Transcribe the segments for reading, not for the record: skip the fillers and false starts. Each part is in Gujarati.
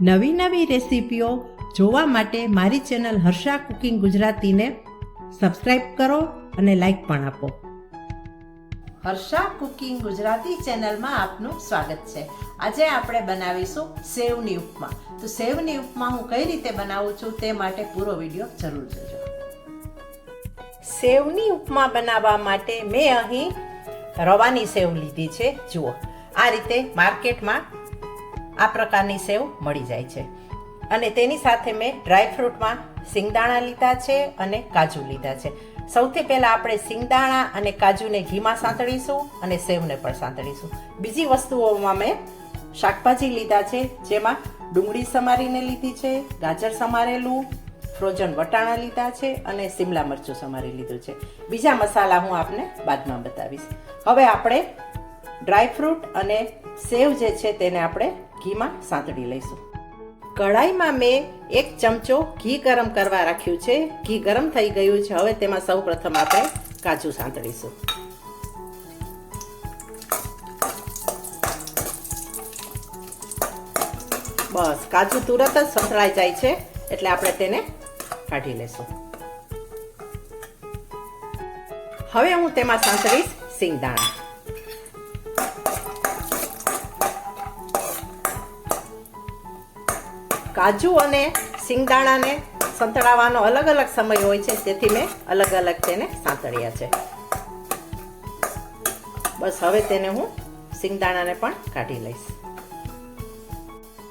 નવી નવી રેસીપીઓ જોવા માટે મારી ચેનલ હર્ષા કુકિંગ ગુજરાતીને સબસ્ક્રાઈબ કરો અને લાઈક પણ આપો. હર્ષા કુકિંગ ગુજરાતી ચેનલમાં આપનું સ્વાગત છે. આજે આપણે બનાવીશું સેવની ઉપમા. તો સેવની ઉપમા હું કઈ રીતે બનાવું છું તે માટે પૂરો વિડીયો જરૂર જોજો. સેવની ઉપમા બનાવવા માટે મેં અહીં રવાની સેવ લીધી છે. જુઓ, આ રીતે માર્કેટમાં આ પ્રકારની સેવ મળી જાય છે. અને તેની સાથે મેં ડ્રાયફ્રૂટમાં સિંગદાણા લીધા છે અને કાજુ લીધા છે. સૌથી પહેલાં આપણે સિંગદાણા અને કાજુને ઘીમાં સાંતળીશું અને સેવને પણ સાંતળીશું. બીજી વસ્તુઓમાં મેં શાકભાજી લીધા છે, જેમાં ડુંગળી સમારીને લીધી છે, ગાજર સમારેલું, ફ્રોઝન વટાણા લીધા છે અને શિમલા મરચું સમારી લીધું છે. બીજા મસાલા હું આપને બાદમાં બતાવીશ. હવે આપણે ડ્રાયફ્રૂટ અને સેવ જે છે તેને આપણે ઘીમાં સાંતળી લઈશું. કઢાઈમાં મેં 1 ચમચો ઘી ગરમ કરવા રાખ્યું છે. ઘી ગરમ થઈ ગયું છે. હવે તેમાં સૌ પ્રથમ આપણે કાજુ સાંતળીશું. બસ, કાજુ તુરત જ સંતળાઈ જાય છે એટલે આપણે તેને કાઢી લેશું. હવે હું તેમાં સાંતળીશ સિંગદાણા. કાજુ અને સિંગદાણાને સંતળાવવાનો અલગ અલગ સમય હોય છે, તેથી મેં અલગ અલગ તેને સાંતળ્યા છે. બસ, હવે તેને હું સિંગદાણાને પણ કાઢી લઈશ.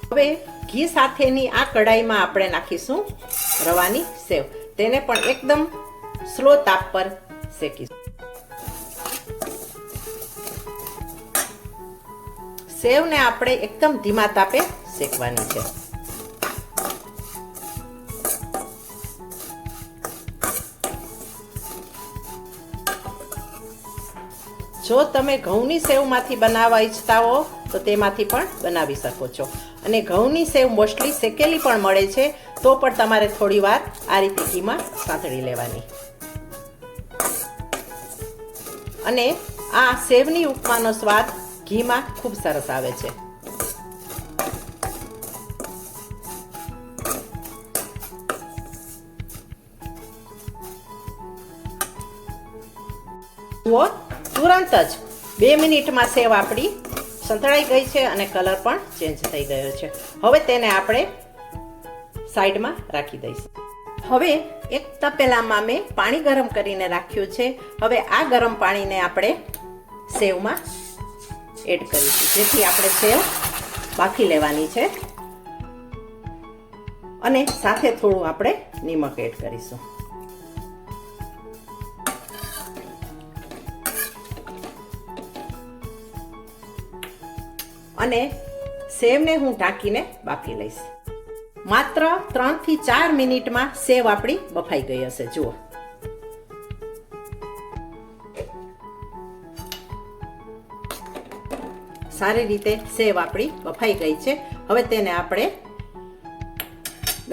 હવે ઘી સાથેની આ કઢાઈમાં આપણે નાખીશું રવાની સેવ. તેને પણ એકદમ સ્લો તાપ પર શેકીશું. સેવને આપણે એકદમ ધીમા તાપે શેકવાની છે. જો તમે ઘઉંની સેવમાંથી બનાવવા ઈચ્છતા હો તો તેમાંથી પણ બનાવી શકો છો. અને ઘઉંની સેવ મોસ્ટલી શેકેલી પણ મળે છે, તો પણ તમારે થોડી વાર આ રીતે ઘીમાં સાંતળી લેવાની. અને આ સેવની ઉપમાનો સ્વાદ ઘીમાં ખૂબ સરસ આવે છે. જુઓ, તુરંત જ 2 મિનિટમાં સેવ આપણી સંતળાઈ ગઈ છે અને કલર પણ ચેન્જ થઈ ગયો છે. હવે તેને આપણે સાઈડમાં રાખી દઈશું. હવે એક તપેલામાં મેં પાણી ગરમ કરીને રાખ્યું છે. હવે આ ગરમ પાણીને આપણે સેવમાં એડ કરીશું, જેથી આપણે સેવ બાફી લેવાની છે. અને સાથે થોડું આપણે નિમક એડ કરીશું. અને સેવને હું ઢાંકીને બાફી લઈશ. માત્ર 3 થી 4 મિનિટમાં સેવ આપણી બફાઈ ગઈ હશે. જુઓ, સારી રીતે સેવ આપણી બફાઈ ગઈ છે. હવે તેને આપણે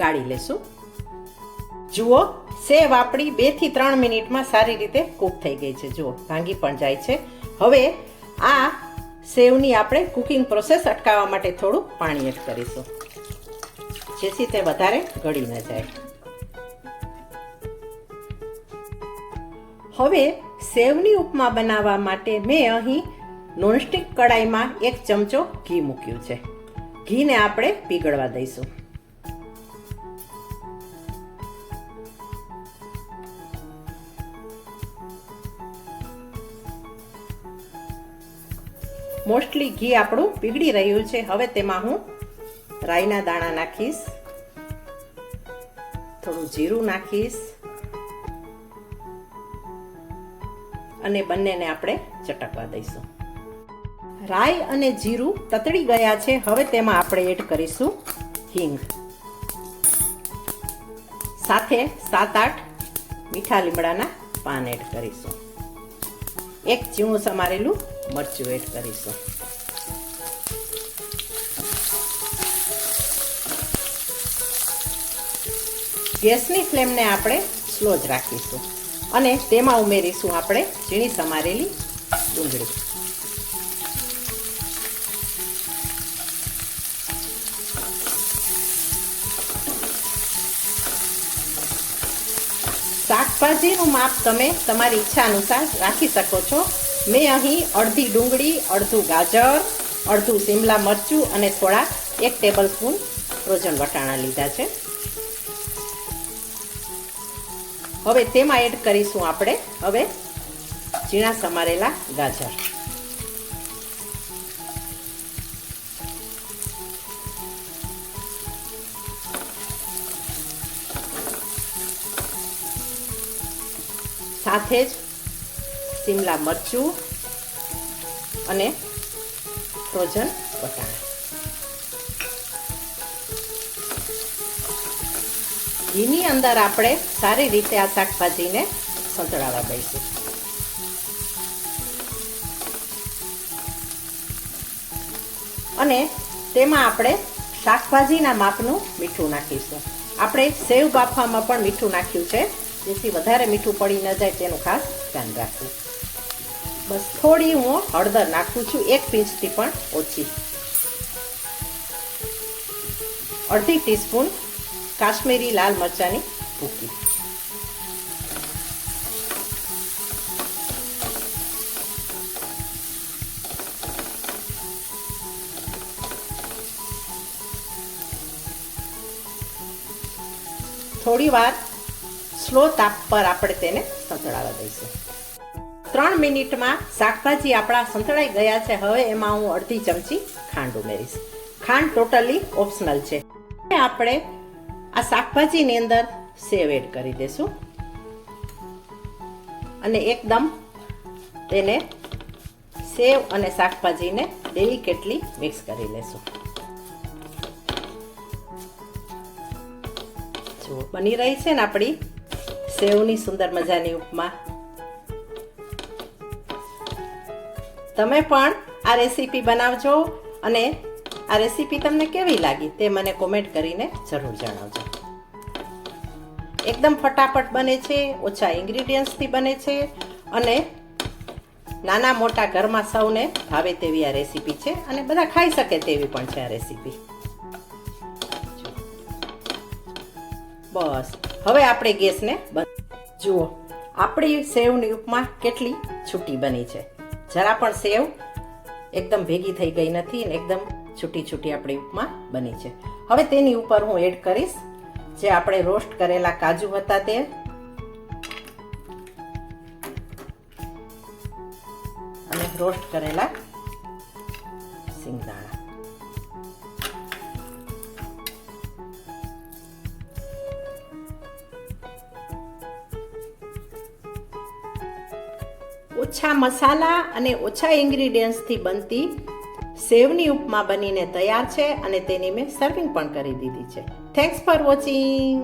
ગાળી લેશું. જુઓ, સેવ આપણી 2 થી 3 મિનિટમાં સારી રીતે કૂક થઈ ગઈ છે. જુઓ, ભાંગી પણ જાય છે. હવે આ સેવની આપણે કુકિંગ પ્રોસેસ અટકાવવા માટે થોડું પાણી એડ કરીશું, જેથી તે વધારે ગળી ન જાય. હવે સેવની ઉપમા બનાવવા માટે મેં અહીં નોનસ્ટિક કડાઈમાં 1 ચમચો ઘી મૂક્યું છે. ઘીને આપણે પીગળવા દઈશું. મોસ્ટલી ઘી આપણું પીગળી રહ્યું છે. હવે તેમાં હું રાઈના દાણા નાખીશ, થોડું જીરું નાખીશ અને બંનેને આપણે ચટકવા દઈશું. રાઈ અને જીરું તતડી ગયા છે. હવે તેમાં આપણે એડ કરીશું હિંગ. સાથે 7-8 મીઠા લીમડાના પાન એડ કરીશું. 1 ચીણું સમારેલું મરચું એડ કરીશું. ગેસની ફ્લેમને આપણે સ્લો જ રાખીશું અને તેમાં ઉમેરીશું આપણે ઝીણી સમારેલી ડુંગળી. શાકભાજીનું માપ તમે તમારી ઈચ્છા અનુસાર રાખી શકો છો. મેં અહીં અડધી ડુંગળી, અડધું ગાજર, અડધું શિમલા મરચું અને થોડા 1 ટેબલ સ્પૂન ફ્રોઝન વટાણા લીધા છે. હવે તેમાં એડ કરીશું આપણે હવે ઝીણા સમારેલા ગાજર. સાથે જ શિમલા મરચું અને ફ્રોઝન વટાણા. ઘીની અંદર આપણે સારી રીતે આ શાકભાજીને સંતળાવા દઈશું. અને તેમાં આપણે શાકભાજીના માપનું મીઠું નાખીશું. આપણે સેવ બાફવામાં પણ મીઠું નાખ્યું છે, જેથી વધારે મીઠું પડી ન જાય તેનું ખાસ ધ્યાન રાખવું. બસ થોડી હું હળદર નાખું છું, 1 પિંચથી પણ ઓછી. અડધી ટીસ્પૂન કાશ્મીરી લાલ મરચાંની ભૂકી. થોડી વાર સ્લો તાપ પર આપણે તેને સંતળાવા દઈશું. 3 મિનિટમાં શાકભાજી આપણા સંતળાઈ ગયા છે. હવે એમાં હું અડધી ચમચી ખાંડ ઉમેરીશ. ખાંડ ટોટલી ઓપ્શનલ છે. આપણે આ શાકભાજીની અંદર સેવ એડ કરી દઈશું અને એકદમ તેને સેવ અને શાકભાજીને ડેલિકેટલી મિક્સ કરી લેશું. જો બની રહી છે ને આપણી સેવની સુંદર મજાની ઉપમા. તમે પણ આ રેસીપી બનાવજો અને આ રેસીપી તમને કેવી લાગી તે મને કોમેન્ટ કરીને જરૂર જણાવજો. એકદમ ફટાફટ બને છે, ઓછા ઇન્ગ્રીડિયન્ટ્સથી બને છે અને નાના મોટા ઘરમાં સૌને ભાવે તેવી આ રેસીપી છે અને બધા ખાઈ શકે તેવી પણ છે આ રેસીપી. બસ હવે આપણે ગેસને બંધ. જુઓ આપણી સેવની ઉપમા કેટલી છૂટી બની છે. જરા પણ સેવ એકદમ ભેગી થઈ ગઈ નથી અને એકદમ છૂટી છૂટી આપણી ઉપમા બની છે. હવે તેની ઉપર હું એડ કરીશ જે આપણે રોસ્ટ કરેલા કાજુ હતા તે અને રોસ્ટ કરેલા સિંગદાણા. ઓછા મસાલા અને ઓછા ઇન્ગ્રીડિયન્ટ્સથી બનતી સેવની ઉપમા બનીને તૈયાર છે અને તેની મેં સર્વિંગ પણ કરી દીધી છે. Thanks for watching.